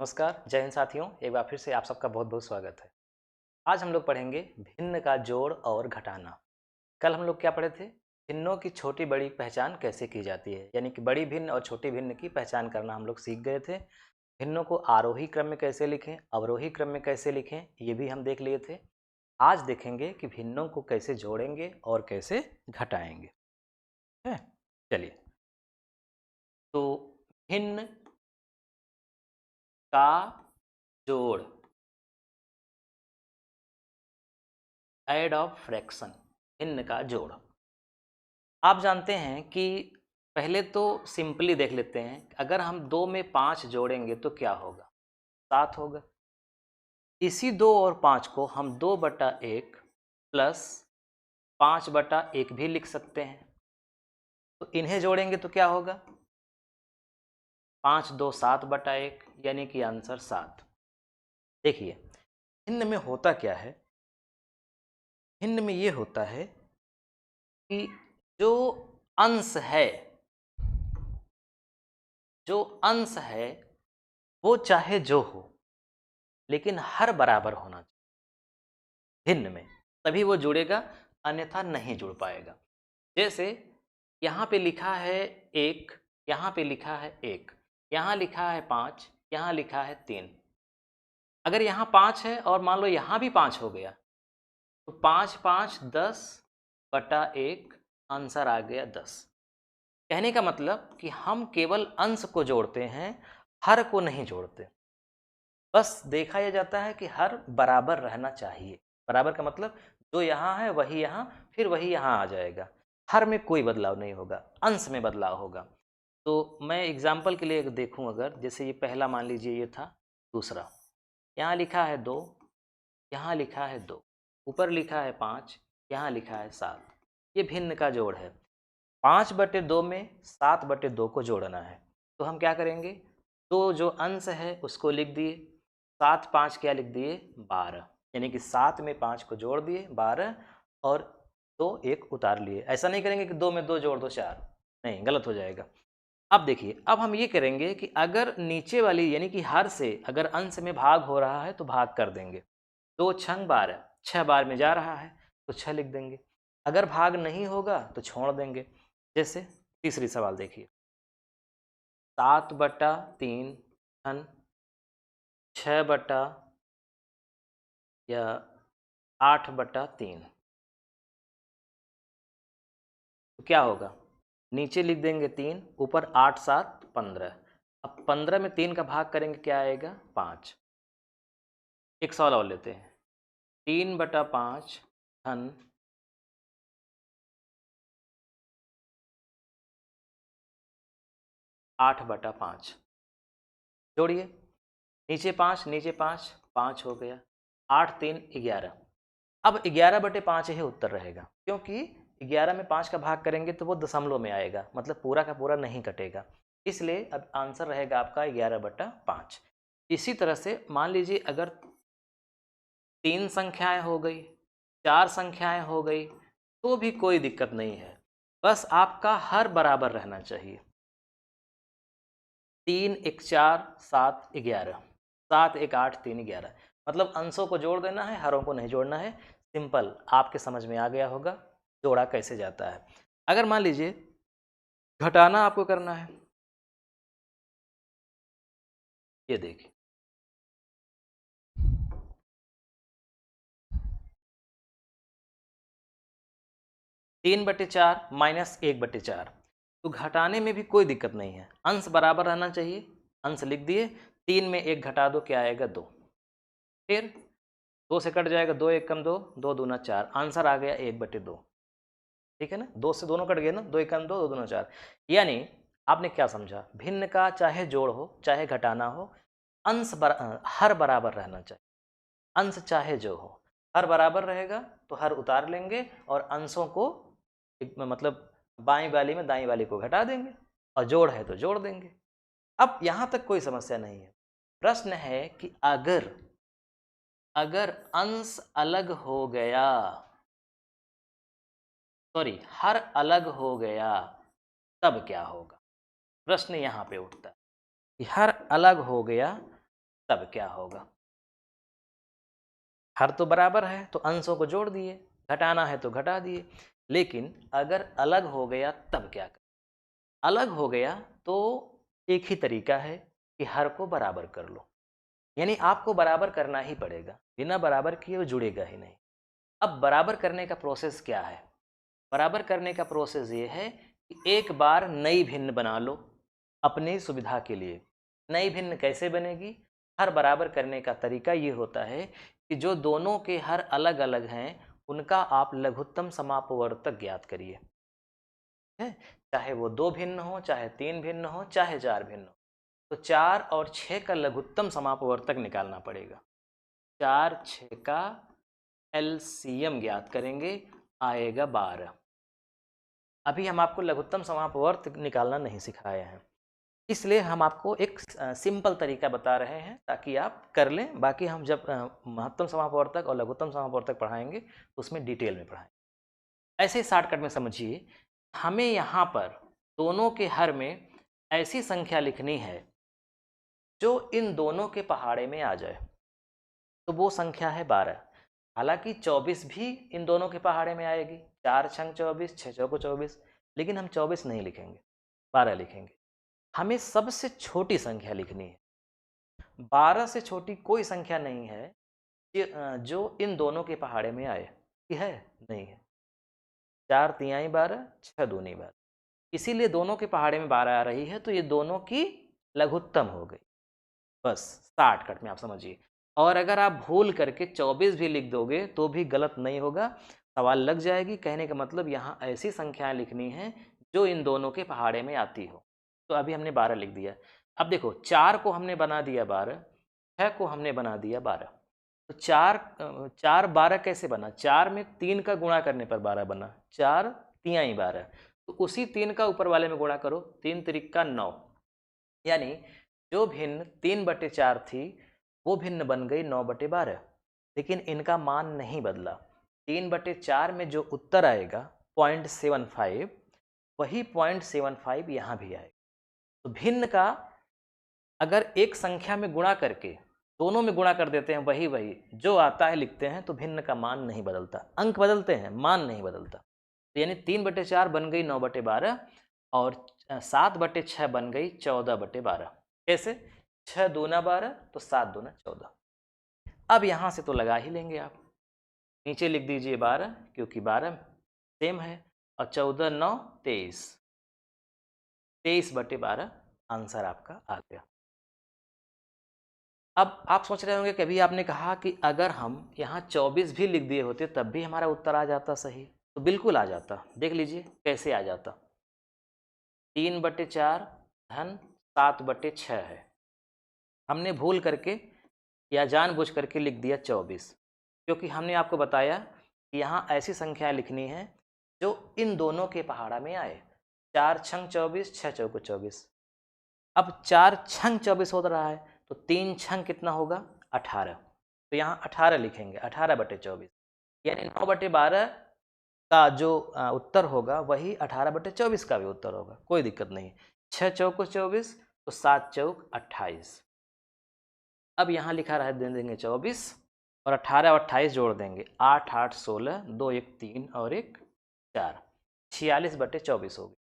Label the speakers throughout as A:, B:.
A: नमस्कार, जय हिंद साथियों। एक बार फिर से आप सबका बहुत-बहुत स्वागत है। आज हम लोग पढ़ेंगे भिन्न का जोड़ और घटाना। कल हम लोग क्या पढ़े थे? भिन्नों की छोटी-बड़ी पहचान कैसे की जाती है, यानी कि बड़ी भिन्न और छोटी भिन्न की पहचान करना हम लोग सीख गए थे। भिन्नों को आरोही क्रम में कैसे लिखें, अवरोही क्रम में कैसे लिखें, ये भी हम देख लिए थे। आज देखेंगे कि भिन्नों को कैसे जोड़ेंगे और कैसे घटाएँगे, है? चलिए, तो भिन्न का जोड़, ऐड ऑफ फ्रैक्शन, भिन्न का जोड़। आप जानते हैं कि पहले तो सिंपली देख लेते हैं, अगर हम 2 में 5 जोड़ेंगे तो क्या होगा? 7 होगा। इसी 2 और 5 को हम 2/1 प्लस 5/1 भी लिख सकते हैं। तो इन्हें जोड़ेंगे तो क्या होगा? 5 2 7/1 यानी कि आंसर 7। देखिए, भिन्न में होता क्या है? भिन्न में ये होता है कि जो अंश है, जो अंश है वो चाहे जो हो, लेकिन हर बराबर होना चाहिए भिन्न में, तभी वो जुड़ेगा, अन्यथा नहीं जुड़ पाएगा। जैसे यहाँ पे लिखा है 1, यहाँ पे लिखा है 1, यहाँ लिखा है 5, यहाँ लिखा है 3। अगर यहाँ 5 है और मान लो यहाँ भी 5 हो गया, तो 5 5 10/1 आंसर आ गया 10। कहने का मतलब कि हम केवल अंश को जोड़ते हैं, हर को नहीं जोड़ते। बस देखा यह जाता है कि हर बराबर रहना चाहिए। बराबर का मतलब जो यहाँ है वही यहाँ, फिर वही यहाँ आ जाएगा। हर में कोई बदलाव नहीं होगा, अंश में बदलाव होगा। तो मैं एग्जाम्पल के लिए देखूँ, अगर जैसे ये पहला मान लीजिए ये था, दूसरा यहाँ लिखा है 2, यहाँ लिखा है 2, ऊपर लिखा है 5, यहाँ लिखा है 7। ये भिन्न का जोड़ है। 5/2 में 7/2 को जोड़ना है, तो हम क्या करेंगे? तो जो अंश है उसको लिख दिए, 7 5 क्या लिख दिए? 12, यानी कि 7 में 5 को जोड़ दिए 12 और 2 1 उतार लिए। ऐसा नहीं करेंगे कि 2 में 2 जोड़ दो 4, नहीं, गलत हो जाएगा। अब देखिए, अब हम ये करेंगे कि अगर नीचे वाली यानी कि हर से अगर अंश में भाग हो रहा है तो भाग कर देंगे। 2 छंग 12, 6 बार में जा रहा है तो 6 लिख देंगे। अगर भाग नहीं होगा तो छोड़ देंगे। जैसे तीसरी सवाल देखिए, 7/3 धन 6 या 8/3, तो क्या होगा? नीचे लिख देंगे 3, ऊपर 8 7 15। अब 15 में 3 का भाग करेंगे, क्या आएगा? 5। एक सवाल और लेते हैं, 3/5 धन 8/5, जोड़िए, नीचे 5 नीचे 5, 5 हो गया, 8 3 11। अब 11/5 ही उत्तर रहेगा, क्योंकि 11 में 5 का भाग करेंगे तो वो दशमलव में आएगा, मतलब पूरा का पूरा नहीं कटेगा। इसलिए अब आंसर रहेगा आपका 11/5। इसी तरह से मान लीजिए अगर 3 संख्याएं हो गई, 4 संख्याएं हो गई, तो भी कोई दिक्कत नहीं है, बस आपका हर बराबर रहना चाहिए। 3 1 4 7 11, 7 1 8 3 11, मतलब अंशों को जोड़ देना है, हरों को नहीं जोड़ना है। सिंपल, आपके समझ में आ गया होगा जोड़ा कैसे जाता है। अगर मान लीजिए घटाना आपको करना है, ये देखिए 3/4 माइनस 1/4, तो घटाने में भी कोई दिक्कत नहीं है, अंश बराबर रहना चाहिए। अंश लिख दिए, 3 में 1 घटा दो, क्या आएगा? 2। फिर 2 से कट जाएगा, 2 1 कम 2, 2 दूना 4, आंसर आ गया 1/2। ठीक है ना? 2 से दोनों कट गए ना, 2 1 कम 2, 2 दूना 4। यानी आपने क्या समझा? भिन्न का चाहे जोड़ हो चाहे घटाना हो, हर बराबर रहना चाहिए। अंश चाहे जो हो, हर बराबर रहेगा तो हर उतार लेंगे और अंशों को मतलब बाएं वाली में दाएं वाली को घटा देंगे, और जोड़ है तो जोड़ देंगे। अब यहाँ तक कोई समस्या नहीं है। प्रश्न है कि अगर अगर अंश अलग हो गया, सॉरी हर अलग हो गया, तब क्या होगा? प्रश्न यहाँ पे उठता है कि हर अलग हो गया तब क्या होगा। हर तो बराबर है तो अंशों को जोड़ दिए, घटाना है तो घटा दिए। लेकिन अगर अलग हो गया तब क्या करें। अलग हो गया तो एक ही तरीका है कि हर को बराबर कर लो, यानी आपको बराबर करना ही पड़ेगा, बिना बराबर किए वो जुड़ेगा ही नहीं। अब बराबर करने का प्रोसेस क्या है। बराबर करने का प्रोसेस ये है कि एक बार नई भिन्न बना लो अपनी सुविधा के लिए। नई भिन्न कैसे बनेगी। हर बराबर करने का तरीका ये होता है कि जो दोनों के हर अलग अलग हैं उनका आप लघुत्तम समापवर्तक ज्ञात करिए, है। चाहे वो 2 भिन्न हो, चाहे 3 भिन्न हो, चाहे 4 भिन्न हो, तो 4 और 6 का लघुत्तम समापवर्तक निकालना पड़ेगा। 4 6 का एलसीएम ज्ञात करेंगे, आएगा 12। अभी हम आपको लघुत्तम समापवर्त निकालना नहीं सिखाए हैं, इसलिए हम आपको एक सिंपल तरीका बता रहे हैं ताकि आप कर लें। बाकी हम जब महत्तम समापवर्तक और लघुत्तम समापवर्तक पढ़ाएंगे तो उसमें डिटेल में पढ़ाएंगे। ऐसे ही शॉर्टकट में समझिए, हमें यहाँ पर दोनों के हर में ऐसी संख्या लिखनी है जो इन दोनों के पहाड़े में आ जाए, तो वो संख्या है 12। हालांकि 24 भी इन दोनों के पहाड़े में आएगी, 4 छंग 24, 6 चौको 24, लेकिन हम 24 नहीं लिखेंगे, 12 लिखेंगे। हमें सबसे छोटी संख्या लिखनी है, 12 से छोटी कोई संख्या नहीं है जो इन दोनों के पहाड़े में आए, कि है नहीं है। 4 तिहाई 12, 6 दूनी 12, इसीलिए दोनों के पहाड़े में 12 आ रही है, तो ये दोनों की लघुत्तम हो गई। बस शॉर्टकट में आप समझिए। और अगर आप भूल करके 24 भी लिख दोगे तो भी गलत नहीं होगा, सवाल लग जाएगी। कहने का मतलब यहाँ ऐसी संख्याएं लिखनी हैं जो इन दोनों के पहाड़े में आती हो। तो अभी हमने 12 लिख दिया। अब देखो 4 को हमने बना दिया 12, 6 को हमने बना दिया 12। तो 4 12 कैसे बना। 4 में 3 का गुणा करने पर 12 बना, 4 तिहाई 12। तो उसी 3 का ऊपर वाले में गुणा करो, 3 त्रिक 9, यानी जो भिन्न 3/4 थी वो भिन्न बन गई 9/12। लेकिन इनका मान नहीं बदला। 3/4 में जो उत्तर आएगा 0.75, वही 0.75 यहाँ भी आएगा। तो भिन्न का अगर एक संख्या में गुणा करके दोनों में गुणा कर देते हैं, वही वही जो आता है लिखते हैं, तो भिन्न का मान नहीं बदलता। अंक बदलते हैं, मान नहीं बदलता। तो यानी 3/4 बन गई 9/12 और 7/6 बन गई 14/12। कैसे, 6 दूना 12 तो 7 दूना 14। अब यहाँ से तो लगा ही लेंगे आप, नीचे लिख दीजिए 12 क्योंकि 12 सेम है, और 14 9 23, 23/12 आंसर आपका आ गया। अब आप सोच रहे होंगे कि अभी आपने कहा कि अगर हम यहाँ 24 भी लिख दिए होते तब भी हमारा उत्तर आ जाता सही। तो बिल्कुल आ जाता, देख लीजिए कैसे आ जाता। 3/4 धन 7/6 है, हमने भूल करके या जानबूझ करके लिख दिया 24, क्योंकि हमने आपको बताया कि यहाँ ऐसी संख्या लिखनी है जो इन दोनों के पहाड़ा में आए। 4 छंग 24, 6 चौको 24। अब 4 छंग 24 हो रहा है, तो 3 छंग कितना होगा 18। तो यहाँ 18 लिखेंगे, 18/24, यानी 9/12 का जो उत्तर होगा वही 18/24 का भी उत्तर होगा, कोई दिक्कत नहीं। 6 चौको 24 तो 7 चौक 28। अब यहाँ लिखा रहा दे देंगे 24 और 18 और 28 जोड़ देंगे, 8 8 16, 2 1 3 और 1 4, 46/24 होगी।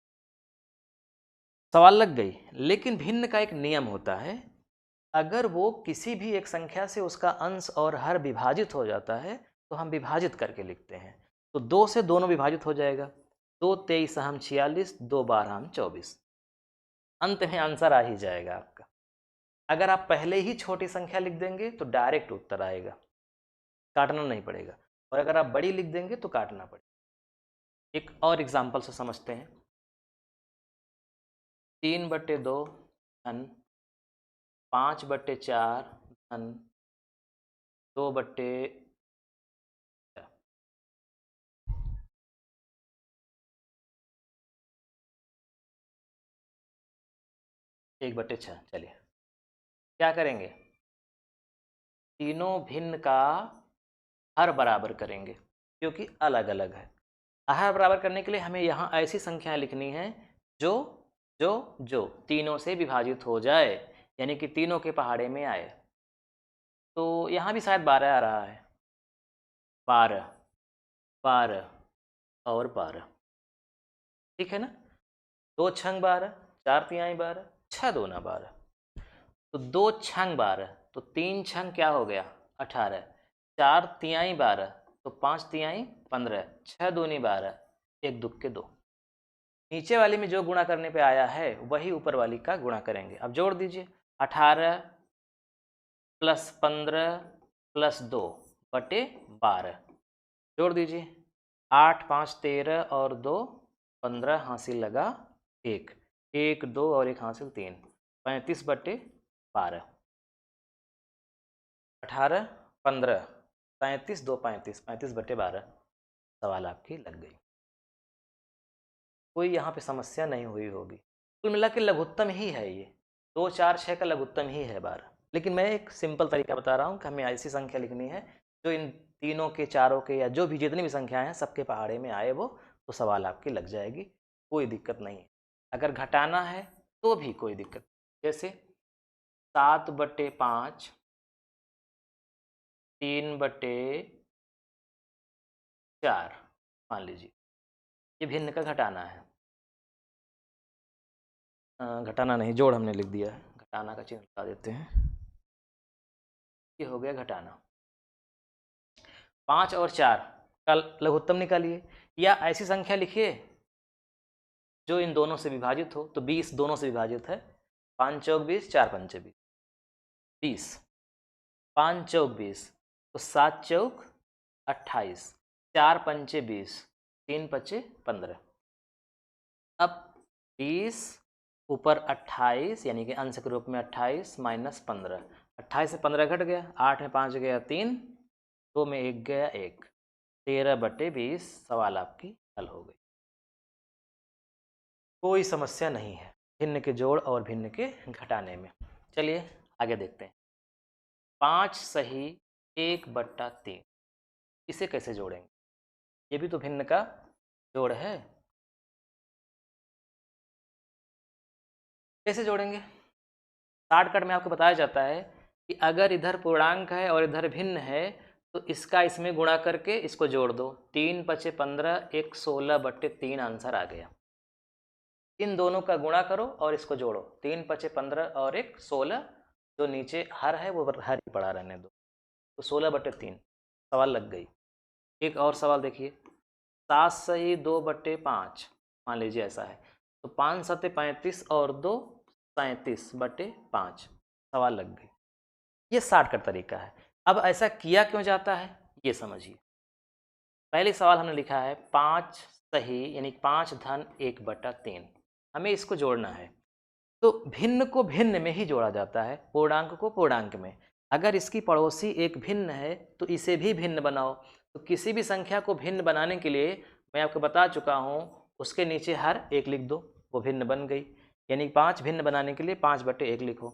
A: सवाल लग गई। लेकिन भिन्न का एक नियम होता है, अगर वो किसी भी एक संख्या से उसका अंश और हर विभाजित हो जाता है तो हम विभाजित करके लिखते हैं। तो 2 से दोनों विभाजित हो जाएगा, 2 23 हम 46, 2 12 हम 24, अंत में आंसर आ ही जाएगा आपका। अगर आप पहले ही छोटी संख्या लिख देंगे तो डायरेक्ट उत्तर आएगा, काटना नहीं पड़ेगा। और अगर आप बड़ी लिख देंगे तो काटना पड़ेगा। एक और एग्जाम्पल से समझते हैं। 3/2 धन 5/4 धन 2/, 1/6। चलिए क्या करेंगे, तीनों भिन्न का हर बराबर करेंगे क्योंकि अलग अलग है। हर बराबर करने के लिए हमें यहाँ ऐसी संख्याएं लिखनी है जो जो जो तीनों से विभाजित हो जाए, यानी कि तीनों के पहाड़े में आए। तो यहाँ भी शायद 12 आ रहा है, 12, 12 और 12, ठीक है ना। 2 छंग 12, 4 तिहाई 12, 6 दूना 12, तो 2 छंग 12, तो 3 छंग क्या हो गया 18, 4 तिहाई 12, तो 5 तिहाई 15, 6 दूनी 12, 1 दुक्के के 2। नीचे वाली में जो गुणा करने पे आया है वही ऊपर वाली का गुणा करेंगे। अब जोड़ दीजिए, 18 प्लस 15 प्लस 2 बटे 12, जोड़ दीजिए, 8 5 13 और 2 15, हासिल लगा 1, 1 2 और 1 हासिल 3, 35 बटे 12, 18 15, 35 2 35, 35 बटे 12, सवाल आपकी लग गई। कोई यहाँ पे समस्या नहीं हुई होगी। कुल मिला के लघुत्तम ही है ये, 2 4 6 का लघुत्तम ही है 12। लेकिन मैं एक सिंपल तरीका बता रहा हूँ कि हमें ऐसी संख्या लिखनी है जो इन तीनों के, चारों के, या जो भी जितनी भी संख्याएं हैं सबके पहाड़े में आए वो, तो सवाल आपकी लग जाएगी, कोई दिक्कत नहीं है। अगर घटाना है तो भी कोई दिक्कत, जैसे 7 बटे 5, 3 बटे 4, मान लीजिए ये भिन्न का घटाना है। घटाना नहीं, जोड़ हमने लिख दिया है, घटाना का चिन्ह लगा देते हैं, ये हो गया घटाना। 5 और 4 का लघुत्तम निकालिए, या ऐसी संख्या लिखिए जो इन दोनों से विभाजित हो, तो 20 दोनों से विभाजित है, 5 चौक 20, 4 पंचे 20, 20, 5 चौक 20, तो 7 चौक 28, 4 पंचे 20, 3 पचे 15। अब 20 ऊपर 28 यानी कि अंश के रूप में 28 माइनस 15, 28 से 15 घट गया, 8 में 5 गया 3, 2 में 1 गया 1, 13 बटे 20, सवाल आपकी हल हो गई। कोई समस्या नहीं है भिन्न के जोड़ और भिन्न के घटाने में। चलिए आगे देखते हैं। 5 सही 1/3, इसे कैसे जोड़ेंगे, ये भी तो भिन्न का जोड़ है, कैसे जोड़ेंगे। शॉर्टकट में आपको बताया जाता है कि अगर इधर पूर्णांक है और इधर भिन्न है तो इसका इसमें गुणा करके इसको जोड़ दो, 3 पचे 15, 1 16/3 आंसर आ गया। इन दोनों का गुणा करो और इसको जोड़ो, 3 पचे 15 और 1 16, जो नीचे हर है वो हर ही पड़ा रहने दो, तो 16/3, सवाल लग गई। एक और सवाल देखिए, 7 सही 2/5, मान लीजिए ऐसा है, तो 5 सते 35 और 2 37/5, सवाल लग गई। ये शॉर्टकट तरीका है। अब ऐसा किया क्यों जाता है ये समझिए। पहले सवाल हमने लिखा है 5 सही यानी 5 धन 1/3, हमें इसको जोड़ना है, तो भिन्न को भिन्न में ही जोड़ा जाता है, पूर्णांक को पूर्णांक में। अगर इसकी पड़ोसी एक भिन्न है तो इसे भी भिन्न बनाओ। तो किसी भी संख्या को भिन्न बनाने के लिए मैं आपको बता चुका हूँ, उसके नीचे हर एक लिख दो, वो भिन्न बन गई। यानी 5 भिन्न बनाने के लिए 5/1 लिखो,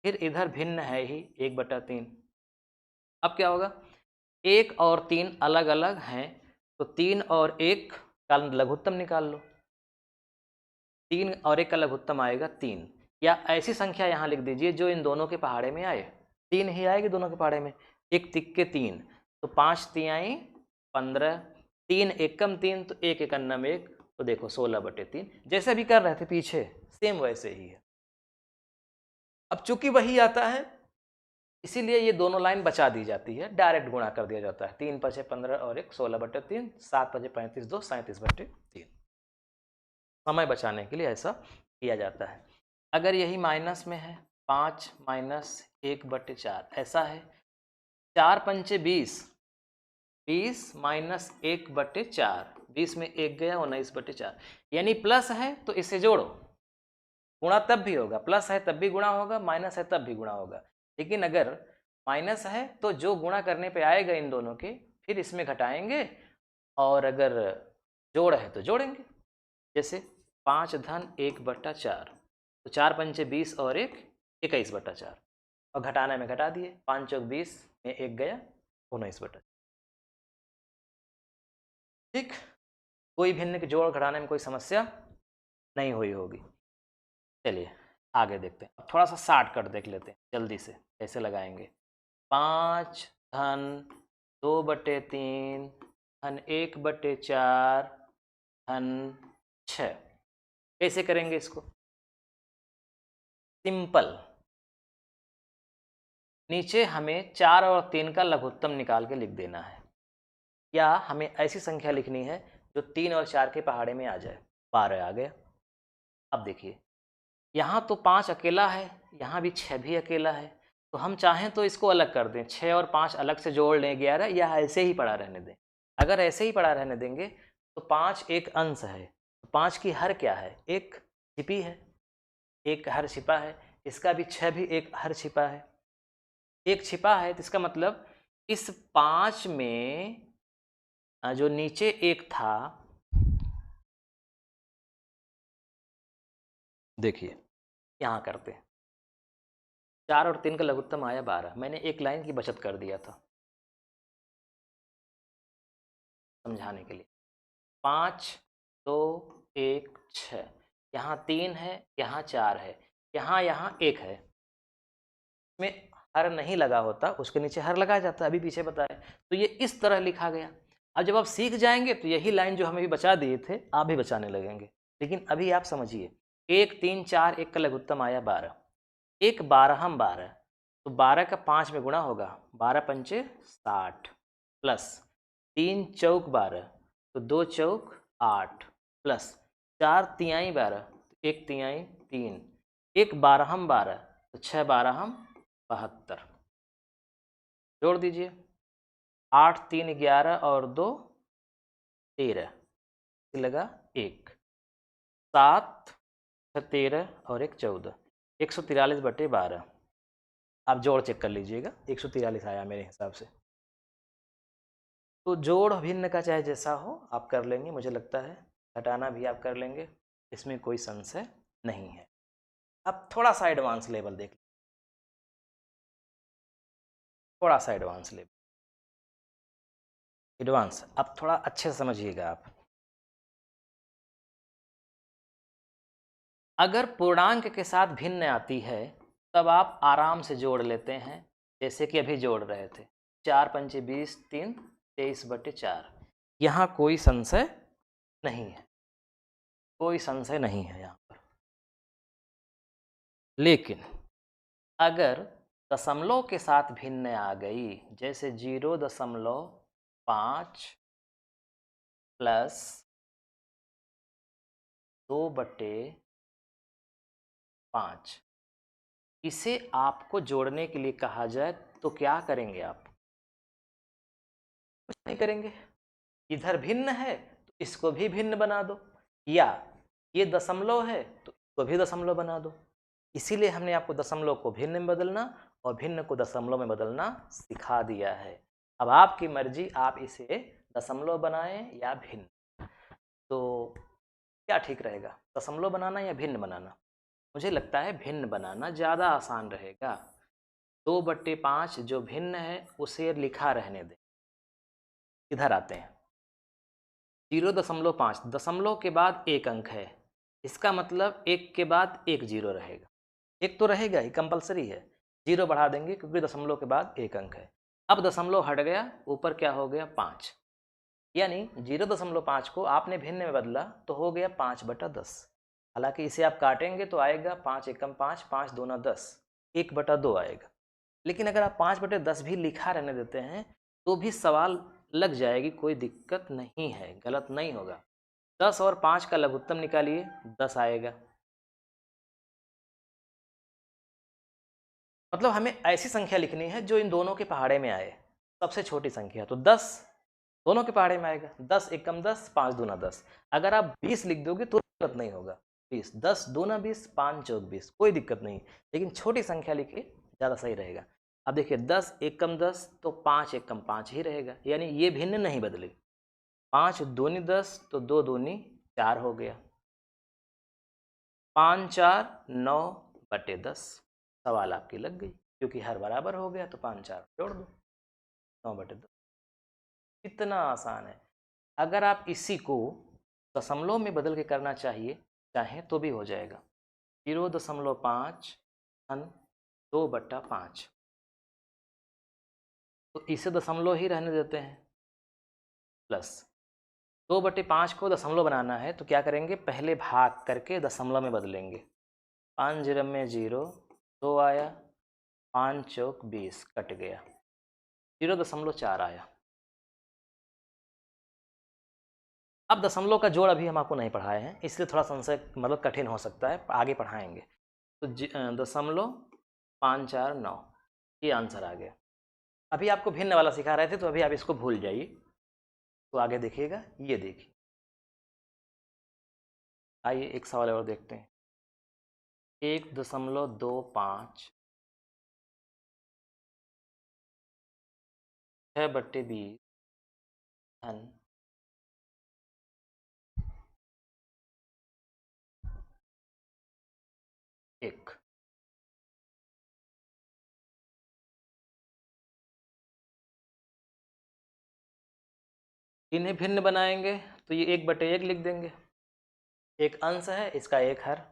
A: फिर इधर भिन्न है ही 1/3। अब क्या होगा, 1 और 3 अलग अलग हैं, तो 3 और 1 का लघुत्तम निकाल लो, 3 और 1 का लघुत्तम आएगा 3, या ऐसी संख्या यहाँ लिख दीजिए जो इन दोनों के पहाड़े में आए, 3 ही आएगी दोनों के पहाड़े में, 1 तिक्के 3, तो 5 तिहाई 15, 3 एकम 3, तो 1 एकन्नम 1, तो देखो 16/3, जैसे भी कर रहे थे पीछे सेम वैसे ही है। अब चूंकि वही आता है इसीलिए ये दोनों लाइन बचा दी जाती है, डायरेक्ट गुणा कर दिया जाता है, 3 पचे 15 और 1 16/3, 7 पचे 35 2 37/3, समय बचाने के लिए ऐसा किया जाता है। अगर यही माइनस में है, 5 माइनस 1/4 ऐसा है, 4 पंचे 20, 20 माइनस 1/4, 20 में 1 गया 19/4, यानी प्लस है तो इसे जोड़ो, गुणा तब भी होगा, प्लस है तब भी गुणा होगा, माइनस है तब भी गुणा होगा। लेकिन अगर माइनस है तो जो गुणा करने पे आएगा इन दोनों के फिर इसमें घटाएंगे, और अगर जोड़ है तो जोड़ेंगे। जैसे 5 धन 1/4, तो 4 पंचे 20 और 1 21/4, और घटाना में घटा दिए, 5 चौक 20 में 1 गया 19/4। ठीक, कोई भिन्न के जोड़ घटाने में कोई समस्या नहीं हुई होगी। चलिए आगे देखते हैं, अब थोड़ा सा शॉर्टकट देख लेते हैं जल्दी से कैसे लगाएंगे। 5 धन 2/3 धन 1/4 धन 6। कैसे करेंगे इसको? सिंपल, नीचे हमें 4 और 3 का लघुत्तम निकाल के लिख देना है, या हमें ऐसी संख्या लिखनी है जो 3 और 4 के पहाड़े में आ जाए। 12 आ गया। अब देखिए, यहाँ तो 5 अकेला है, यहाँ भी 6 भी अकेला है, तो हम चाहें तो इसको अलग कर दें, 6 और 5 अलग से जोड़ लें 11, या ऐसे ही पड़ा रहने दें। अगर ऐसे ही पड़ा रहने देंगे तो 5 एक अंश है, तो 5 की हर क्या है? एक छिपी है, एक हर छिपा है। इसका भी 6 भी एक हर छिपा है, एक छिपा है। तो इसका मतलब इस 5 में जो नीचे एक था, देखिए यहाँ करते हैं, 4 और 3 का लघुत्तम आया 12। मैंने एक लाइन की बचत कर दिया था समझाने के लिए। 5 2 1 6, यहाँ 3 है, यहाँ 4 है, यहाँ 1 है। इसमें हर नहीं लगा होता, उसके नीचे हर लगाया जाता, अभी पीछे बताया। तो ये इस तरह लिखा गया। अब जब आप सीख जाएंगे तो यही लाइन जो हमें भी बचा दिए थे आप भी बचाने लगेंगे। लेकिन अभी आप समझिए, 1 3 4, 1 का लघुत्तम आया 12, एक 12 12, तो 12 का 5 में गुणा होगा, 12 पंचे 60, प्लस 3 चौक 12, तो 2 चौक 8, प्लस 4 तिहाई 12, 1 तिहाई 3, एक 12 12, तो 6 12 72। जोड़ दीजिए, 8 3 11 और 2 13, लगा 1, 7 13 और 1 14, 143/12। आप जोड़ चेक कर लीजिएगा, 143 आया मेरे हिसाब से। तो जोड़ भिन्न का चाहे जैसा हो आप कर लेंगे, मुझे लगता है घटाना भी आप कर लेंगे, इसमें कोई संशय नहीं है। अब थोड़ा सा एडवांस लेवल देख, थोड़ा सा एडवांस लेवल, एडवांस अब थोड़ा अच्छे से समझिएगा आप। अगर पूर्णांक के साथ भिन्न आती है तब आप आराम से जोड़ लेते हैं, जैसे कि अभी जोड़ रहे थे, 4 पंचे 20 3 23/4। यहाँ कोई संशय नहीं है, कोई संशय नहीं है यहाँ पर। लेकिन अगर दशमलव के साथ भिन्न आ गई, जैसे 0.5 प्लस 2/5, इसे आपको जोड़ने के लिए कहा जाए तो क्या करेंगे आप? कुछ नहीं करेंगे, इधर भिन्न है तो इसको भी भिन्न बना दो, या ये दशमलव है तो इसको भी दशमलव बना दो। इसीलिए हमने आपको दशमलव को भिन्न में बदलना और भिन्न को दशमलव में बदलना सिखा दिया है। अब आपकी मर्जी, आप इसे दशमलव बनाएं या भिन्न। तो क्या ठीक रहेगा, दशमलव बनाना या भिन्न बनाना? मुझे लगता है भिन्न बनाना ज़्यादा आसान रहेगा। 2/5 जो भिन्न है उसे लिखा रहने दें। इधर आते हैं, 0.5 दशमलव के बाद एक अंक है, इसका मतलब एक के बाद एक जीरो रहेगा, एक तो रहेगा ही, कंपलसरी है। जीरो बढ़ा देंगे क्योंकि दशमलव के बाद एक अंक है। अब दशमलव हट गया, ऊपर क्या हो गया? 5, यानी 0.5 को आपने भिन्न में बदला तो हो गया 5/10। हालांकि इसे आप काटेंगे तो आएगा 5 एकम 5, 5 दूना 10, 1/2 आएगा। लेकिन अगर आप 5/10 भी लिखा रहने देते हैं तो भी सवाल लग जाएगी, कोई दिक्कत नहीं है, गलत नहीं होगा। 10 और 5 का लघुत्तम निकालिए, 10 आएगा। मतलब हमें ऐसी संख्या लिखनी है जो इन दोनों के पहाड़े में आए, सबसे छोटी संख्या। तो 10 दोनों के पहाड़े में आएगा, 10 एकम 10, 5 दूना 10। अगर आप 20 लिख दोगे तो दिक्कत नहीं होगा, 20, 10 दूना 20, 5 चौक 20, कोई दिक्कत नहीं। लेकिन छोटी संख्या लिखिए, ज़्यादा सही रहेगा। अब देखिए 10 एकम 10 तो 5 एकम 5 ही रहेगा, यानी ये भिन्न नहीं बदले। 5 दूनी 10 तो 2 दूनी 4 हो गया, 5 4 9/10। सवाल आपकी लग गई, क्योंकि हर बराबर हो गया तो 5 4 जोड़ दो, 9/10। इतना आसान है। अगर आप इसी को दशमलव में बदल के करना चाहें तो भी हो जाएगा। 0.5 धन 2/5, तो इसे दशमलव ही रहने देते हैं। प्लस 2/5 को दशमलव बनाना है तो क्या करेंगे, पहले भाग करके दशमलव में बदलेंगे। 5 0 में 0, 2 आया, 5 चौक 20, कट गया, 0.4 आया। अब दशमलव का जोड़ अभी हम आपको नहीं पढ़ाए हैं, इसलिए थोड़ा संशय मतलब कठिन हो सकता है, आगे पढ़ाएंगे। तो 0.549 ये आंसर आ गया। अभी आपको भिन्न वाला सिखा रहे थे तो अभी आप इसको भूल जाइए, तो आगे देखिएगा। ये देखिए, आइए एक सवाल और देखते हैं। 1.25 6/20 धन 1। इन्हें भिन्न बनाएंगे तो ये 1/1 लिख देंगे। एक अंश है, इसका एक हर,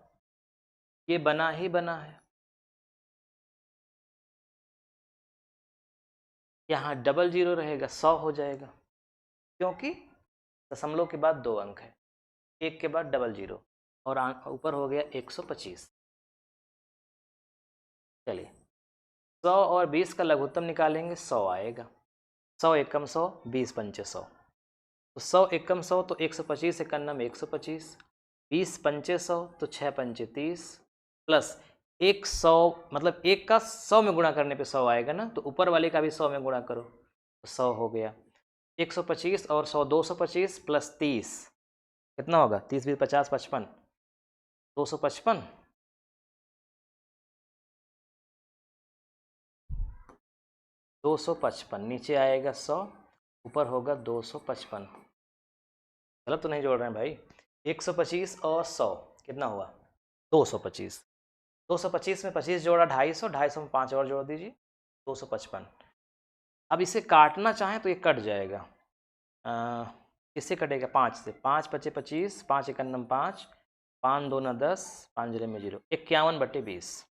A: ये बना ही बना है। यहाँ डबल 0 रहेगा, 100 हो जाएगा, क्योंकि दशमलव के बाद 2 अंक है, 1 के बाद डबल 0 और ऊपर हो गया 125। चलिए 100 और 20 का लघुत्तम निकालेंगे, 100 आएगा। 100 एकम 100, 20 पंचे 100, तो 100 एकम 100 तो 125 एकन्नम 125, 20 पंचे 100 तो 6 पंचे 30, प्लस 100 मतलब 1 का 100 में गुणा करने पे 100 आएगा ना, तो ऊपर वाले का भी 100 में गुणा करो तो 100 हो गया। 125 और 100 225 प्लस 30 कितना होगा, 30 20 50 55, 255। 255 नीचे आएगा 100, ऊपर होगा 255। गलत तो नहीं जोड़ रहे हैं भाई। 125 और 100 कितना हुआ, 225। 225 में 25 जोड़ा 250, 250 में 5 और जोड़ दीजिए, 255। अब इसे काटना चाहें तो ये कट जाएगा। किससे कटेगा, 5 से। 5 पचे 25, 5 एकन्नम 5, 5 2 10, 5 0 में 0, 51/20।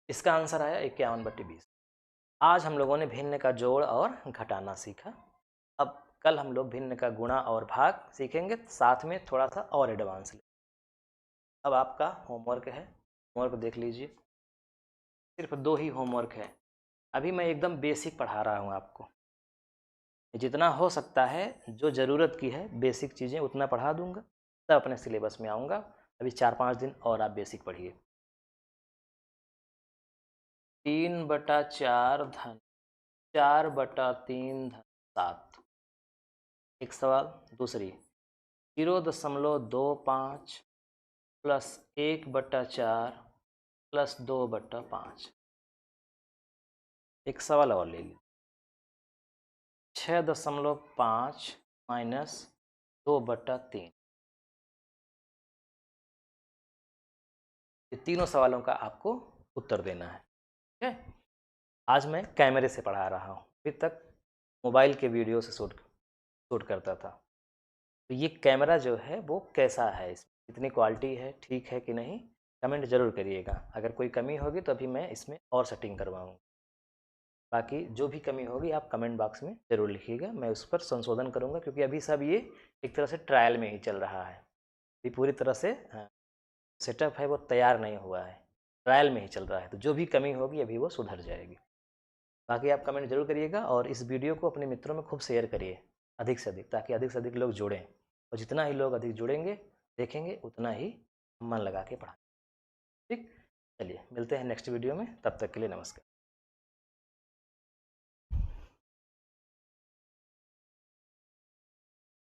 A: इसका आंसर आया 51/20। आज हम लोगों ने भिन्न का जोड़ और घटाना सीखा। अब कल हम लोग भिन्न का गुणा और भाग सीखेंगे, साथ में थोड़ा सा और एडवांस। अब आपका होमवर्क है, होमवर्क देख लीजिए। सिर्फ 2 ही होमवर्क है। अभी मैं एकदम बेसिक पढ़ा रहा हूँ आपको, जितना हो सकता है जो ज़रूरत की है बेसिक चीज़ें उतना पढ़ा दूंगा, तब अपने सिलेबस में आऊँगा। अभी 4-5 दिन और आप बेसिक पढ़िए। 3/4 धन 4/3 धन 7। एक सवाल दूसरी, 0.25 प्लस 1/4 प्लस 2/5। एक सवाल और ले लीजिए, 6.5 माइनस 2/3। ये तीनों सवालों का आपको उत्तर देना है, ठीक है। आज मैं कैमरे से पढ़ा रहा हूँ, अभी तक मोबाइल के वीडियो से शूट करता था। तो ये कैमरा जो है वो कैसा है, इसमें कितनी क्वालिटी है, ठीक है कि नहीं, कमेंट ज़रूर करिएगा। अगर कोई कमी होगी तो अभी मैं इसमें और सेटिंग करवाऊँगा। बाकी जो भी कमी होगी आप कमेंट बॉक्स में ज़रूर लिखिएगा, मैं उस पर संशोधन करूँगा, क्योंकि अभी सब ये एक तरह से ट्रायल में ही चल रहा है। अभी पूरी तरह से सेटअप है वो तैयार नहीं हुआ है, ट्रायल में ही चल रहा है। तो जो भी कमी होगी अभी वो सुधर जाएगी। बाकी आप कमेंट जरूर करिएगा और इस वीडियो को अपने मित्रों में खूब शेयर करिए अधिक से अधिक, ताकि अधिक से अधिक लोग जुड़ें। और जितना ही लोग अधिक जुड़ेंगे देखेंगे उतना ही मन लगा के पढ़ाएंगे। ठीक, चलिए मिलते हैं नेक्स्ट वीडियो में, तब तक के लिए नमस्कार।